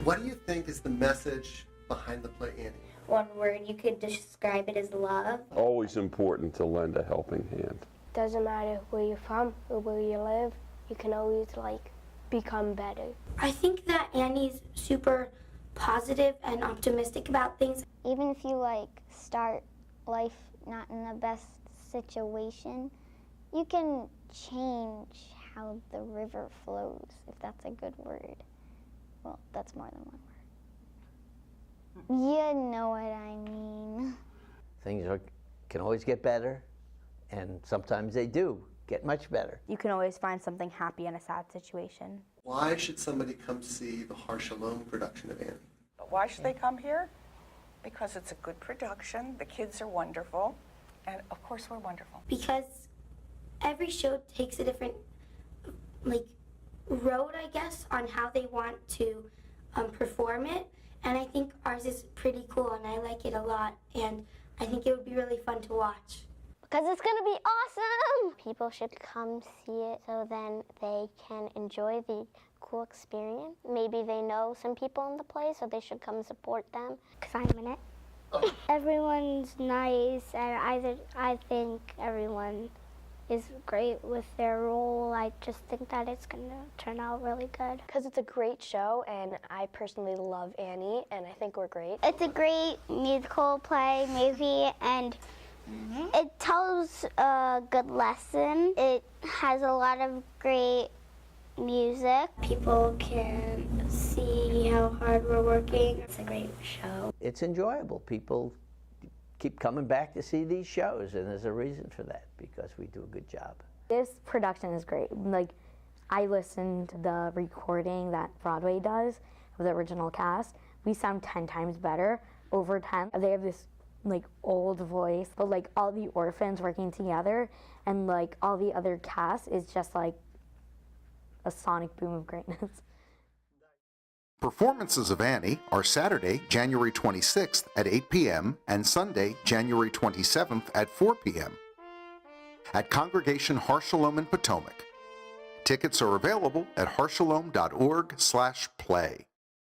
What do you think is the message behind the play Annie? One word, you could describe it as love. Always important to lend a helping hand. Doesn't matter where you're from or where you live, you can always become better. I think that Annie's super positive and optimistic about things. Even if you start life not in the best situation, you can change how the river flows, if that's a good word. Well, that's more than one word. You know what I mean. Things can always get better, and sometimes they do get much better. You can always find something happy in a sad situation. Why should somebody come see the Har Shalom production of Annie? Why should they come here? Because it's a good production, the kids are wonderful, and of course we're wonderful. Because every show takes a different road, I guess, on how they want to perform it. And I think ours is pretty cool, and I like it a lot. And I think it would be really fun to watch. Because it's going to be awesome! People should come see it so then they can enjoy the cool experience. Maybe they know some people in the play, so they should come support them. Because I'm in it. Everyone's nice, and I think everyone is great with their role. I just think that it's going to turn out really good. Because it's a great show, and I personally love Annie, and I think we're great. It's a great musical play, movie, and it tells a good lesson. It has a lot of great music. People can see how hard we're working. It's a great show. It's enjoyable. People keep coming back to see these shows, and there's a reason for that, because we do a good job. This production is great. I listened to the recording that Broadway does of the original cast. We sound 10 times better over 10. They have this old voice, but all the orphans working together and all the other cast is just a sonic boom of greatness. Performances of Annie are Saturday, January 26th at 8 p.m. and Sunday, January 27th at 4 p.m. at Congregation Har Shalom in Potomac. Tickets are available at harshalom.org/play.